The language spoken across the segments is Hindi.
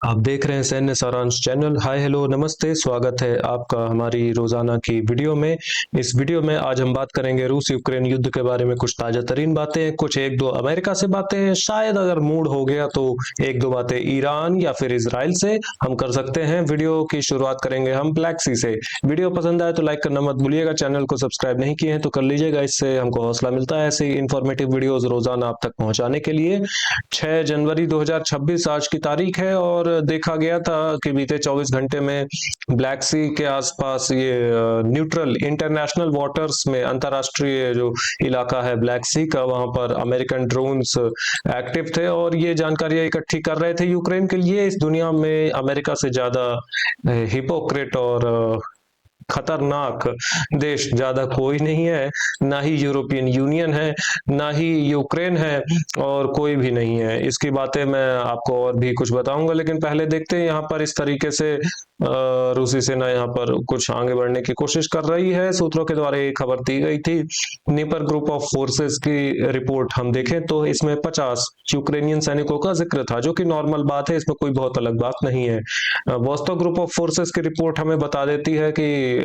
आप देख रहे हैं सैन्य सारांश चैनल। हाय हेलो नमस्ते, स्वागत है आपका हमारी रोजाना की वीडियो में। इस वीडियो में आज हम बात करेंगे रूस यूक्रेन युद्ध के बारे में। कुछ ताजा तरीन बातें, कुछ एक दो अमेरिका से बातें, शायद अगर मूड हो गया तो एक दो बातें ईरान या फिर इसराइल से हम कर सकते हैं। वीडियो की शुरुआत करेंगे हम ब्लैक सी से। वीडियो पसंद आए तो लाइक करना मत भूलिएगा, चैनल को सब्सक्राइब नहीं किए हैं तो कर लीजिएगा, इससे हमको हौसला मिलता है ऐसे इंफॉर्मेटिव वीडियोज रोजाना आप तक पहुंचाने के लिए। 6 जनवरी 2026 आज की तारीख है और देखा गया था कि बीते 24 घंटे में ब्लैक सी के आसपास ये न्यूट्रल इंटरनेशनल वाटर्स में अंतरराष्ट्रीय जो इलाका है ब्लैक सी का, वहां पर अमेरिकन ड्रोन्स एक्टिव थे और ये जानकारियां इकट्ठी कर रहे थे यूक्रेन के लिए। इस दुनिया में अमेरिका से ज्यादा हिपोक्रेट और खतरनाक देश ज्यादा कोई नहीं है। ना ही यूरोपियन यूनियन है, ना ही यूक्रेन है, और कोई भी नहीं है। इसकी बातें मैं आपको और भी कुछ बताऊंगा, लेकिन पहले देखते हैं यहाँ पर इस तरीके से रूसी सेना यहाँ पर कुछ आगे बढ़ने की कोशिश कर रही है। सूत्रों के द्वारा ये खबर दी गई थी। नीपर ग्रुप ऑफ फोर्सेस की रिपोर्ट हम देखें तो इसमें 50 यूक्रेनियन सैनिकों का जिक्र था, जो कि नॉर्मल बात है, इसमें कोई बहुत अलग बात नहीं है। वॉस्तो ग्रुप ऑफ फोर्सेस की रिपोर्ट हमें बता देती है कि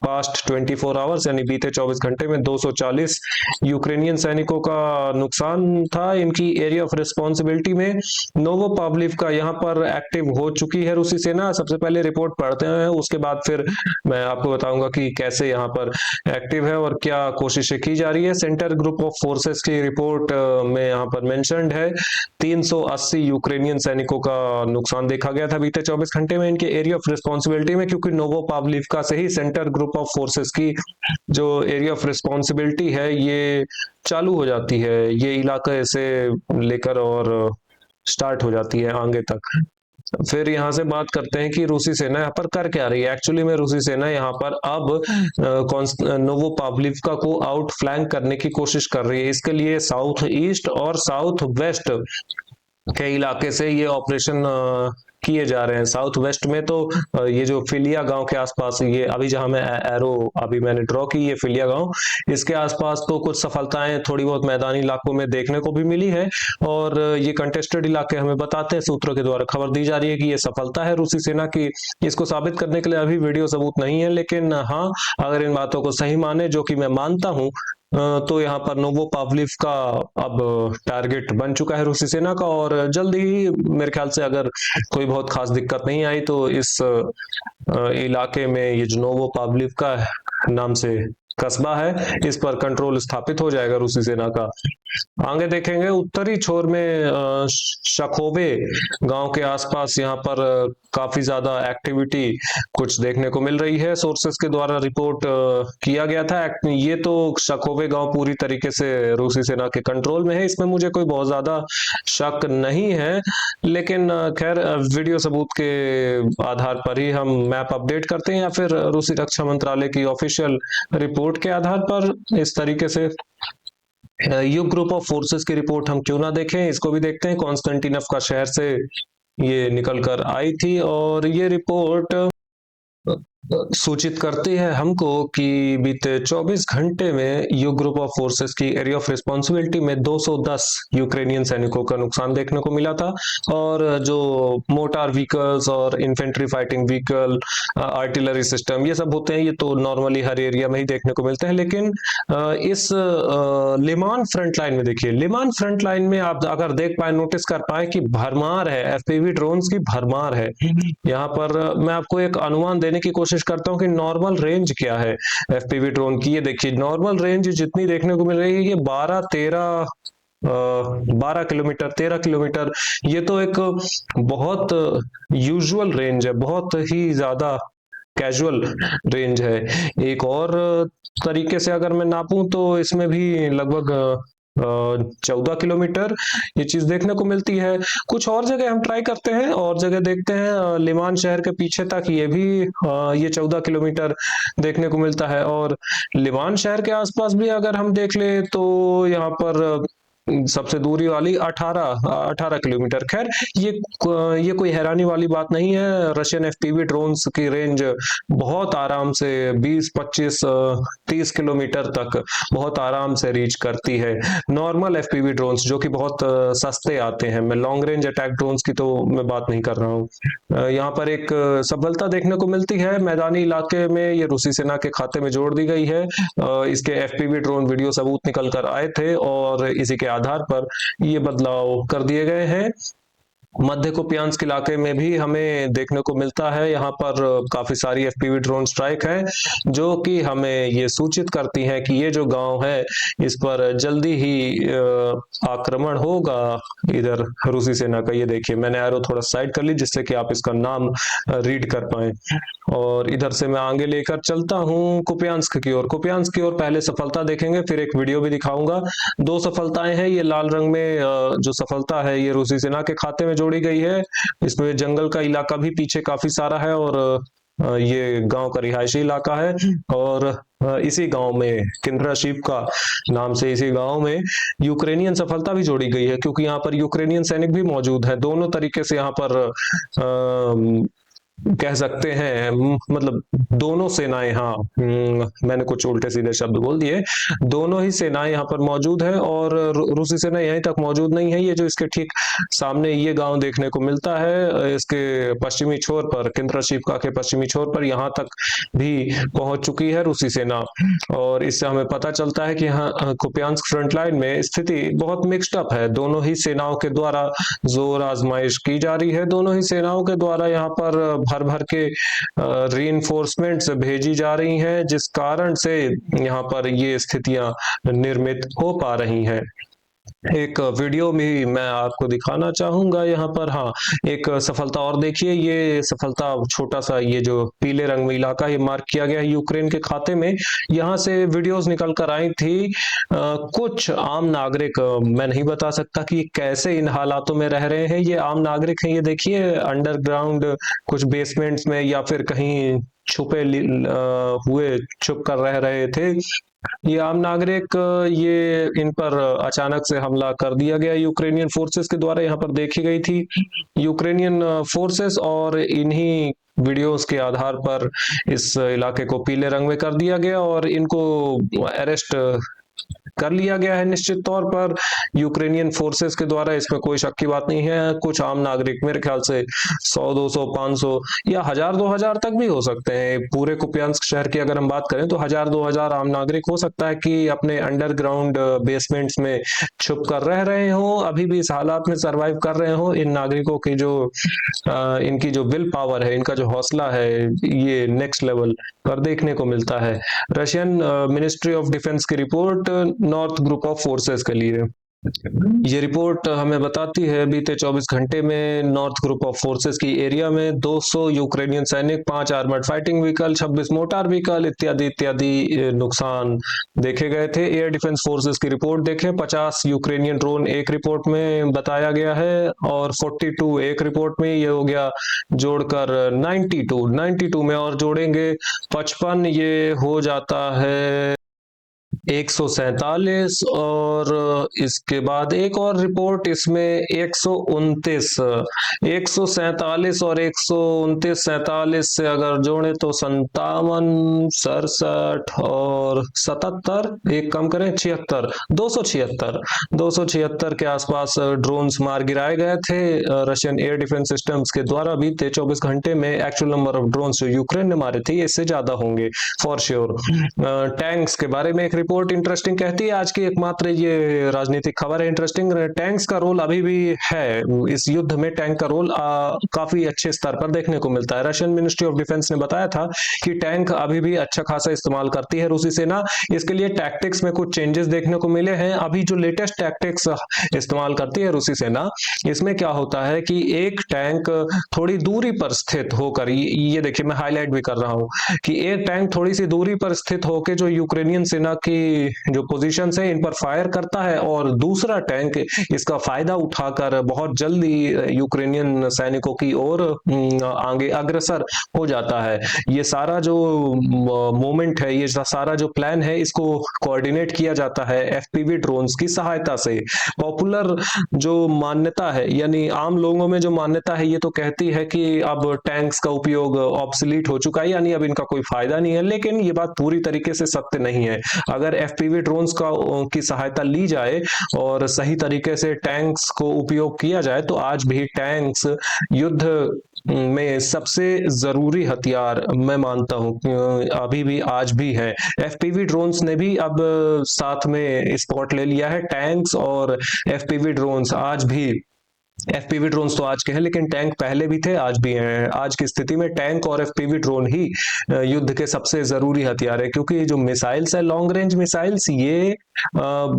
पास्ट 24 आवर्स यानी बीते 24 घंटे में 240 यूक्रेनियन सैनिकों का नुकसान था। इनकी एरिया ऑफ रिस्पॉन्सिबिलिटी में नोवो पावलिव का यहाँ पर एक्टिव हो चुकी है रूसी सेना। सबसे पहले रिपोर्ट पढ़ते हैं, उसके बाद फिर मैं आपको बताऊंगा कि कैसे यहाँ पर एक्टिव है और क्या कोशिशें की जा रही है। सेंटर ग्रुप ऑफ फोर्सेस की रिपोर्ट में यहाँ पर मेंशन्ड है 380 यूक्रेनियन सैनिकों का नुकसान देखा गया था बीते 24 घंटे में इनके एरिया ऑफ रिस्पॉन्सिबिलिटी में, क्योंकि नोवो पावलिवका से ही सेंटर ग्रुप ऑफ फोर्सेस की जो एरिया ऑफ रिस्पॉन्सिबिलिटी है ये चालू हो जाती है। ये इलाके से लेकर और स्टार्ट हो जाती है आगे तक। फिर यहाँ से बात करते हैं कि रूसी सेना यहाँ पर कर क्या रही है। एक्चुअली में रूसी सेना यहाँ पर अब नोवो पावलिवका को आउट फ्लैंक करने की कोशिश कर रही है। इसके लिए साउथ ईस्ट और साउथ वेस्ट के इलाके से ये ऑपरेशन किए जा रहे हैं। साउथ वेस्ट में तो ये जो फिलिया गांव के आसपास, ये अभी जहां मैं एरो अभी मैंने ड्रॉ की, ये फिलिया गांव, इसके आसपास तो कुछ सफलताएं थोड़ी बहुत मैदानी इलाकों में देखने को भी मिली है। और ये कंटेस्टेड इलाके हमें बताते हैं, सूत्रों के द्वारा खबर दी जा रही है कि ये सफलता है रूसी सेना की। इसको साबित करने के लिए अभी वीडियो सबूत नहीं है, लेकिन हाँ, अगर इन बातों को सही माने, जो कि मैं मानता हूं, तो यहाँ पर नोवो पावलिव का अब टारगेट बन चुका है रूसी सेना का। और जल्दी ही मेरे ख्याल से, अगर कोई बहुत खास दिक्कत नहीं आई, तो इस इलाके में ये जो नोवो पावलिव का नाम से कस्बा है, इस पर कंट्रोल स्थापित हो जाएगा रूसी सेना का। आगे देखेंगे उत्तरी छोर में शखोवे गांव के आसपास यहाँ पर काफी ज्यादा एक्टिविटी कुछ देखने को मिल रही है। सोर्सेस के द्वारा रिपोर्ट किया गया था। ये तो शखोवे गांव पूरी तरीके से रूसी सेना के कंट्रोल में है, इसमें मुझे कोई बहुत ज्यादा शक नहीं है। लेकिन खैर, वीडियो सबूत के आधार पर ही हम मैप अपडेट करते हैं, या फिर रूसी रक्षा मंत्रालय की ऑफिशियल रिपोर्ट के आधार पर। इस तरीके से युग ग्रुप ऑफ फोर्सेस की रिपोर्ट हम क्यों ना देखें, इसको भी देखते हैं। कॉन्स्टेंटिनोव शहर से ये निकल कर आई थी और ये रिपोर्ट सूचित करती है हमको कि बीते 24 घंटे में युग ग्रुप ऑफ फोर्सेस की एरिया ऑफ रिस्पॉन्सिबिलिटी में 210 यूक्रेनियन सैनिकों का नुकसान देखने को मिला था। और जो मोटार व्हीकल्स और infantry fighting vehicle, artillery system, ये सब होते हैं, ये तो नॉर्मली हर एरिया में ही देखने को मिलते हैं। लेकिन इस लिमान फ्रंट लाइन में देखिए, लिमान फ्रंट लाइन में आप अगर देख पाए, नोटिस कर पाए कि भरमार है, एफपीवी ड्रोन्स की भरमार है। यहाँ पर मैं आपको एक अनुमान देने की कोशिश करता हूँ कि नॉर्मल रेंज क्या है एफपीवी ड्रोन की। ये देखिए, नॉर्मल रेंज जितनी देखने को मिल रही है, ये 12 किलोमीटर, 13 किलोमीटर। ये तो एक बहुत यूजुअल रेंज है, बहुत ही ज्यादा कैजुअल रेंज है। एक और तरीके से अगर मैं नापूं तो इसमें भी लगभग 14 किलोमीटर ये चीज देखने को मिलती है। कुछ और जगह हम ट्राई करते हैं और जगह देखते हैं। लिमान शहर के पीछे तक ये भी ये 14 किलोमीटर देखने को मिलता है। और लिमान शहर के आसपास भी अगर हम देख ले तो यहाँ पर सबसे दूरी वाली 18 किलोमीटर। खैर ये कोई हैरानी वाली बात नहीं है। रशियन एफपीवी ड्रोन्स की रेंज बहुत आराम से 20, 25, 30 किलोमीटर तक बहुत आराम से रीच करती है। नॉर्मल एफपीवी ड्रोन्स जो कि बहुत सस्ते आते हैं, मैं लॉन्ग रेंज अटैक ड्रोन्स की तो मैं बात नहीं कर रहा हूँ। यहाँ पर एक सफलता देखने को मिलती है मैदानी इलाके में, ये रूसी सेना के खाते में जोड़ दी गई है। इसके एफपीवी ड्रोन वीडियो सबूत निकल कर आए थे और इसी के आधार पर ये बदलाव कर दिए गए हैं। मध्य कुपियांस्क इलाके में भी हमें देखने को मिलता है, यहाँ पर काफी सारी एफपीवी ड्रोन स्ट्राइक है जो कि हमें ये सूचित करती हैं कि ये जो गांव है इस पर जल्दी ही आक्रमण होगा इधर रूसी सेना का। ये देखिए मैंने एरो थोड़ा साइड कर ली जिससे कि आप इसका नाम रीड कर पाए। और इधर से मैं आगे लेकर चलता हूँ कुपियांस्क की ओर। कुपियांस्क की ओर पहले सफलता देखेंगे, फिर एक वीडियो भी दिखाऊंगा। दो सफलताएं हैं। ये लाल रंग में जो सफलता है ये रूसी सेना के खाते में जोड़ी गई है। इसमें जंगल का इलाका भी पीछे काफी सारा है और ये गांव का रिहायशी इलाका है। और इसी गांव में किंद्राशिवका नाम से इसी गांव में यूक्रेनियन सफलता भी जोड़ी गई है, क्योंकि यहाँ पर यूक्रेनियन सैनिक भी मौजूद है। दोनों तरीके से यहाँ पर कह सकते हैं, मतलब दोनों सेनाएं, हाँ मैंने कुछ उल्टे सीधे शब्द बोल दिए। दोनों ही सेनाएं यहाँ पर मौजूद है और रूसी सेना यहीं तक मौजूद नहीं है। ये जो इसके ठीक सामने ये गांव देखने को मिलता है, इसके पश्चिमी छोर पर, किंद्राशिवका के पश्चिमी छोर पर यहाँ तक भी पहुंच चुकी है रूसी सेना। और इससे हमें पता चलता है कि यहाँ कुपियांस्क फ्रंट लाइन में स्थिति बहुत मिक्स्ड अप है। दोनों ही सेनाओं के द्वारा जोर आजमाइश की जा रही है। दोनों ही सेनाओं के द्वारा यहाँ पर भर भर के रीइंफोर्समेंट्स भेजी जा रही हैं, जिस कारण से यहाँ पर ये स्थितियां निर्मित हो पा रही हैं। एक वीडियो भी मैं आपको दिखाना चाहूंगा यहाँ पर। हाँ, एक सफलता और देखिए। ये सफलता छोटा सा, ये जो पीले रंग में इलाका ये मार्क किया गया है यूक्रेन के खाते में, यहाँ से वीडियोस निकल कर आई थी। कुछ आम नागरिक, मैं नहीं बता सकता कि कैसे इन हालातों में रह रहे हैं। ये आम नागरिक हैं, ये देखिए अंडरग्राउंड कुछ बेसमेंट्स में या फिर कहीं छुपे हुए छुप कर रह रहे थे। ये आम नागरिक, ये इन पर अचानक से हमला कर दिया गया यूक्रेनियन फोर्सेस के द्वारा। यहाँ पर देखी गई थी यूक्रेनियन फोर्सेस और इन्हीं वीडियोस के आधार पर इस इलाके को पीले रंग में कर दिया गया और इनको अरेस्ट कर लिया गया है निश्चित तौर पर यूक्रेनियन फोर्सेस के द्वारा। इसमें कोई शक की बात नहीं है। कुछ आम नागरिक, मेरे ख्याल से 100, 200, 500 या 1000, 2000 तक भी हो सकते हैं। पूरे कुपियांस्क शहर की अगर हम बात करें तो 1000, 2000 आम नागरिक हो सकता है कि अपने अंडरग्राउंड बेसमेंट्स में छुप कर रह रहे हो, अभी भी इस हालात में सरवाइव कर रहे हो। इन नागरिकों की जो इनकी जो विल पावर है, इनका जो हौसला है, ये नेक्स्ट लेवल पर देखने को मिलता है। रशियन मिनिस्ट्री ऑफ डिफेंस की report north group of forces के लिए, ये रिपोर्ट हमें बताती है बीते 24 घंटे में नॉर्थ ग्रुप ऑफ फोर्सेस की एरिया में 200 यूक्रेनियन सैनिक, 5 armoured fighting vehicle, 26 motor vehicle इत्यादि इत्यादि नुकसान देखे गए थे। एयर डिफेंस फोर्सेस की रिपोर्ट देखें, 50 यूक्रेनियन ड्रोन एक रिपोर्ट में बताया गया है और 42 एक रिपोर्ट में, ये हो गया जोड़कर 92 में और जोड़ेंगे 55, ये हो जाता है 147। और इसके बाद एक और रिपोर्ट इसमें 129, 147 और 129, 47 से अगर जोड़े तो 57, 67 और 77, एक कम करें 76, 276 के आसपास ड्रोन्स मार गिराए गए थे रशियन एयर डिफेंस सिस्टम्स के द्वारा बीते 24 घंटे में। एक्चुअल नंबर ऑफ ड्रोन्स जो यूक्रेन ने मारे थे इससे ज्यादा होंगे फॉर श्योर। टैंक्स के बारे में एक रिपोर्ट इंटरेस्टिंग कहती है, आज की एकमात्र ये राजनीतिक खबर है इंटरेस्टिंग। टैंक्स का रोल अभी भी है इस युद्ध में, टैंक का रोल काफी अच्छे स्तर पर देखने को मिलता है। रशियन मिनिस्ट्री ऑफ डिफेंस ने बताया था कि टैंक अभी भी अच्छा खासा इस्तेमाल करती है रूसी सेना। इसके लिए टैक्टिक्स में कुछ चेंजेस देखने को मिले हैं। अभी जो लेटेस्ट टैक्टिक्स इस्तेमाल करती है रूसी सेना, इसमें क्या होता है कि एक टैंक थोड़ी दूरी पर स्थित होकर, ये देखिए मैं हाईलाइट भी कर रहा हूं कि एक टैंक थोड़ी सी दूरी पर स्थित होकर जो यूक्रेनियन सेना की जो पोजीशंस है इन पर फायर करता है और दूसरा टैंक इसका फायदा उठाकर बहुत जल्दी यूक्रेनियन सैनिकों की ओर आगे अग्रसर हो जाता है। ये सारा जो मोमेंट है, ये सारा जो प्लान है, इसको कोऑर्डिनेट किया जाता है एफपीवी ड्रोन्स की सहायता से। पॉपुलर जो मान्यता है, यानी आम लोगों में जो मान्यता है, ये तो कहती है कि अब टैंक्स का उपयोग ऑब्सोलीट हो चुका है, यानी अब इनका कोई फायदा नहीं है। लेकिन ये बात पूरी तरीके से सत्य नहीं है। अगर एफपीवी ड्रोन्स की सहायता ली जाए और सही तरीके से टैंक्स को उपयोग किया जाए तो आज भी टैंक्स युद्ध में सबसे जरूरी हथियार मैं मानता हूं, अभी भी आज भी है। एफपीवी ड्रोन्स ने भी अब साथ में स्पॉट ले लिया है। टैंक्स और एफपीवी ड्रोन्स आज भी, एफपीवी ड्रोन्स तो आज के हैं लेकिन टैंक पहले भी थे, आज भी हैं। आज की स्थिति में टैंक और एफपीवी ड्रोन ही युद्ध के सबसे जरूरी हथियार है, क्योंकि जो मिसाइल्स है, लॉन्ग रेंज मिसाइल्स, ये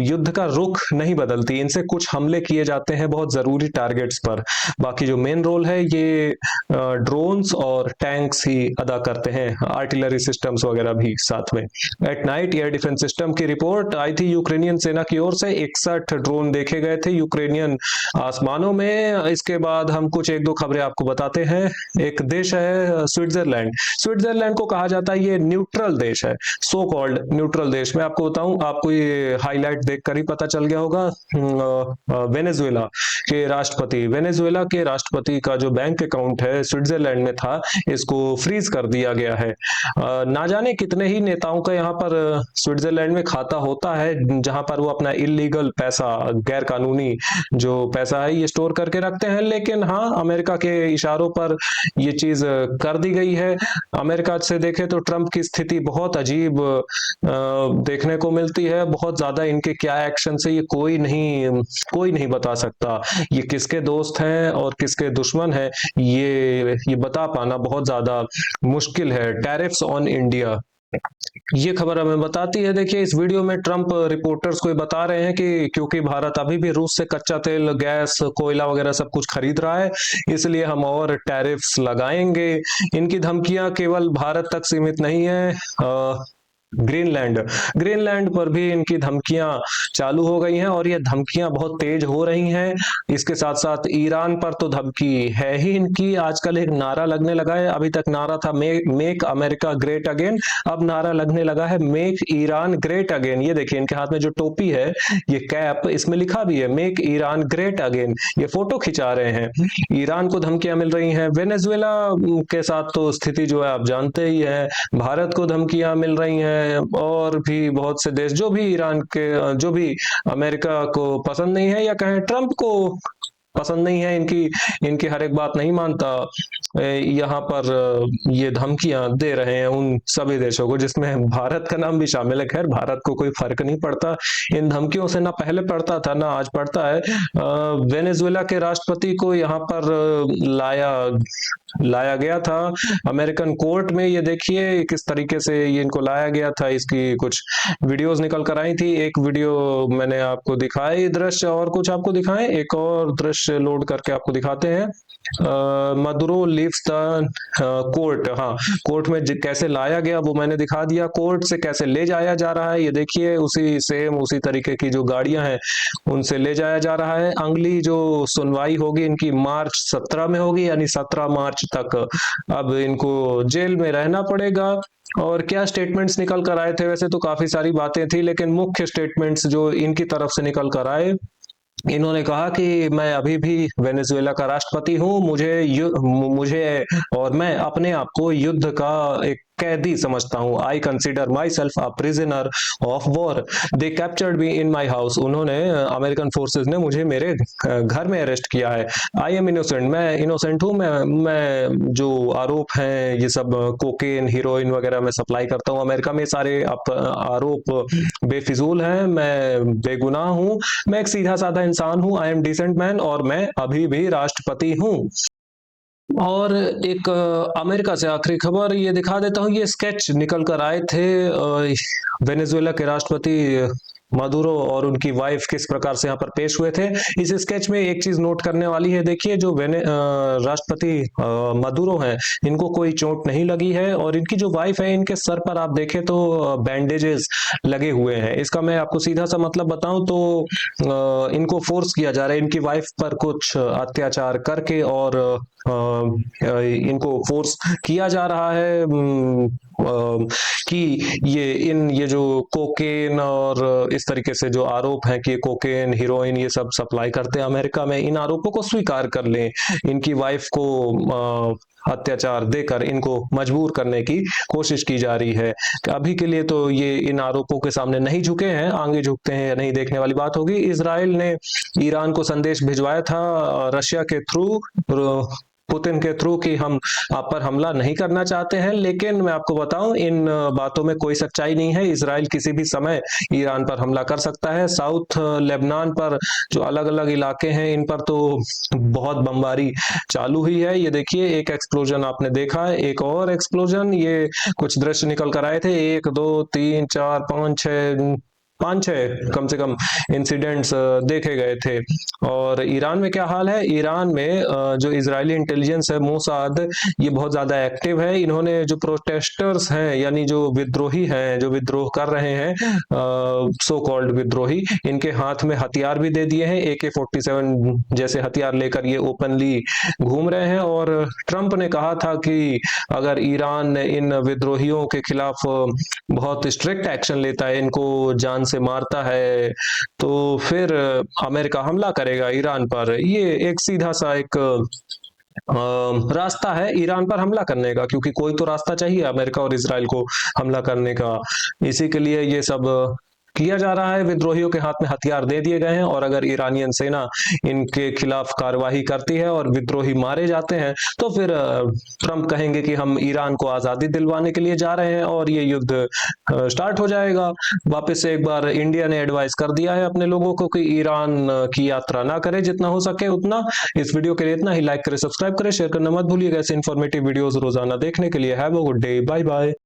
युद्ध का रुख नहीं बदलती। इनसे कुछ हमले किए जाते हैं बहुत जरूरी टारगेट्स पर। बाकी जो मेन रोल है ये ड्रोन्स और टैंक्स ही अदा करते हैं, आर्टिलरी सिस्टम्स वगैरह भी साथ में। At night air defence system की रिपोर्ट आई थी यूक्रेनियन सेना की ओर से, 61 ड्रोन देखे गए थे यूक्रेनियन आसमानों में। इसके बाद हम कुछ एक दो खबरें आपको बताते हैं। एक देश है स्विट्जरलैंड। स्विट्जरलैंड को कहा जाता है ये न्यूट्रल देश है, सो कॉल्ड न्यूट्रल देश। मैं आपको बताऊं, आपको ये हाईलाइट देखकर ही पता चल गया होगा। वेनेजुएला के राष्ट्रपति का जो बैंक अकाउंट है स्विट्जरलैंड में था, इसको फ्रीज कर दिया गया है। ना जाने कितने ही नेताओं का यहाँ पर स्विट्जरलैंड में खाता होता है, जहां पर वो अपना इलीगल पैसा, गैर कानूनी जो पैसा है, ये स्टोर करके रखते हैं। लेकिन हाँ, अमेरिका के इशारों पर ये चीज कर दी गई है। अमेरिका से देखें तो ट्रंप की स्थिति बहुत अजीब देखने को मिलती है। बहुत ज्यादा इनके क्या एक्शन है ये कोई नहीं बता सकता। ये किसके दोस्त हैं और किसके दुश्मन हैं, ये बता पाना बहुत ज्यादा मुश्किल है। टैरिफ्स ऑन इंडिया, ये खबर हमें बताती है। देखिए, इस वीडियो में ट्रंप रिपोर्टर्स को बता रहे हैं कि क्योंकि भारत अभी भी रूस से कच्चा तेल, गैस, कोयला वगैरह सब कुछ खरीद रहा है, इसलिए हम और टैरिफ्स लगाएंगे। इनकी धमकियां केवल भारत तक सीमित नहीं है। ग्रीनलैंड पर भी इनकी धमकियां चालू हो गई हैं और ये धमकियां बहुत तेज हो रही हैं। इसके साथ साथ ईरान पर तो धमकी है ही इनकी। आजकल एक नारा लगने लगा है, अभी तक नारा था मेक अमेरिका ग्रेट अगेन, अब नारा लगने लगा है मेक ईरान ग्रेट अगेन। ये देखिए, इनके हाथ में जो टोपी है, ये कैप, इसमें लिखा भी है मेक ईरान ग्रेट अगेन। ये फोटो खिंचा रहे हैं। ईरान को धमकियां मिल रही हैं। वेनेजुएला के साथ तो स्थिति जो है आप जानते ही है। भारत को धमकियां मिल रही हैं और भी बहुत से देश, जो भी अमेरिका को पसंद नहीं है, या कहें ट्रंप को पसंद नहीं है, इनकी हर एक बात नहीं मानता, यहाँ पर ये धमकियां दे रहे हैं उन सभी देशों को, जिसमें भारत का नाम भी शामिल है। खैर, भारत को कोई फर्क नहीं पड़ता इन धमकियों से, ना पहले पड़ता था ना आज पड़ता है। वेनेजुएला के राष्ट्रपति को यहाँ पर लाया गया था अमेरिकन कोर्ट में। ये देखिए किस तरीके से ये इनको लाया गया था, इसकी कुछ वीडियोस निकल कर आई थी। एक वीडियो मैंने आपको दिखाई दृश्य, और कुछ आपको दिखाएं, एक और दृश्य लोड करके आपको दिखाते हैं। मदुरो लीव्स द कोर्ट, हाँ, कोर्ट में कैसे लाया गया वो मैंने दिखा दिया। कोर्ट से कैसे ले जाया जा रहा है ये देखिए, उसी तरीके की जो गाड़ियां हैं उनसे ले जाया जा रहा है। अगली जो सुनवाई होगी इनकी मार्च 17 में होगी, यानी 17 मार्च तक अब इनको जेल में रहना पड़ेगा। और क्या स्टेटमेंट्स निकल कर आए थे, वैसे तो काफी सारी बातें थी, लेकिन मुख्य स्टेटमेंट्स जो इनकी तरफ से निकल कर आए, इन्होंने कहा कि मैं अभी भी वेनेजुएला का राष्ट्रपति हूं, मुझे और मैं अपने आप को युद्ध का एक कैदी समझता हूं। I consider my self a prisoner of war, they captured me in my house. उन्होंने, अमेरिकन फोर्सेस ने मुझे मेरे घर में अरेस्ट किया है। आई एम इनोसेंट, मैं इनोसेंट हूं। मैं जो आरोप हैं, ये सब कोकेन, हीरोइन वगैरह मैं सप्लाई करता हूं अमेरिका में, सारे आरोप बेफिजूल हैं। मैं बेगुनाह हूं, मैं एक सीधा साधा इंसान हूं। आई एम डिसेंट मैन, और मैं अभी भी राष्ट्रपति हूं। और एक अमेरिका से आखिरी खबर ये दिखा देता हूं। ये स्केच निकल कर आए थे वेनेजुएला के राष्ट्रपति मदुरो और उनकी वाइफ किस प्रकार से यहाँ पर पेश हुए थे। इस स्केच में एक चीज नोट करने वाली है, देखिए जो राष्ट्रपति मदुरो हैं, इनको कोई चोट नहीं लगी है और इनकी जो वाइफ है, इनके सर पर आप देखें तो बैंडेजेस लगे हुए हैं। इसका मैं आपको सीधा सा मतलब बताऊं तो इनको फोर्स किया जा रहा है, इनकी वाइफ पर कुछ अत्याचार करके और इनको फोर्स किया जा रहा है कि ये जो कोकेन और इस तरीके से जो आरोप है कि कोकेन, हीरोइन ये सब सप्लाई करते हैं अमेरिका में, इन आरोपों को स्वीकार कर लें। इनकी वाइफ को अत्याचार देकर इनको मजबूर करने की कोशिश की जा रही है। अभी के लिए तो ये इन आरोपों के सामने नहीं झुके हैं, आगे झुकते हैं या नहीं देखने वाली बात होगी। इजराइल ने ईरान को संदेश भिजवाया था रशिया के थ्रू, पुतिन के थ्रू, कि हम आप पर हमला नहीं करना चाहते हैं, लेकिन मैं आपको बताऊं इन बातों में कोई सच्चाई नहीं है। इजराइल किसी भी समय ईरान पर हमला कर सकता है। साउथ लेबनान पर जो अलग अलग इलाके हैं, इन पर तो बहुत बमबारी चालू हुई है। ये देखिए एक एक्सप्लोजन आपने देखा है, एक और एक्सप्लोजन, ये कुछ दृश्य निकल कर आए थे, 1 2 3 4 5 6 5 6 कम से कम इंसिडेंट्स देखे गए थे। और ईरान में क्या हाल है? ईरान में जो इजरायली इंटेलिजेंस है, मोसाद, ये बहुत ज्यादा एक्टिव है। इन्होंने जो प्रोटेस्टर्स हैं, यानी जो विद्रोही हैं, जो विद्रोह कर रहे हैं, सो कॉल्ड विद्रोही, इनके हाथ में हथियार भी दे दिए हैं। AK-47 जैसे हथियार लेकर ये ओपनली घूम रहे हैं। और ट्रंप ने कहा था कि अगर ईरान इन विद्रोहियों के खिलाफ बहुत स्ट्रिक्ट एक्शन लेता है, इनको जान से मारता है, तो फिर अमेरिका हमला करेगा ईरान पर। ये एक सीधा सा एक रास्ता है ईरान पर हमला करने का, क्योंकि कोई तो रास्ता चाहिए अमेरिका और इजराइल को हमला करने का। इसी के लिए ये सब किया जा रहा है। विद्रोहियों के हाथ में हथियार दे दिए गए हैं और अगर ईरानियन सेना इनके खिलाफ कार्यवाही करती है और विद्रोही मारे जाते हैं, तो फिर ट्रंप कहेंगे कि हम ईरान को आजादी दिलवाने के लिए जा रहे हैं और ये युद्ध स्टार्ट हो जाएगा। वापस से एक बार इंडिया ने एडवाइस कर दिया है अपने लोगों को कि ईरान की यात्रा ना करें, जितना हो सके उतना। इस वीडियो के लिए इतना ही। लाइक करें, सब्सक्राइब करें, शेयर करना मत भूलिएगा। ऐसे इन्फॉर्मेटिव वीडियोस रोजाना देखने के लिए। Have a good day, bye bye.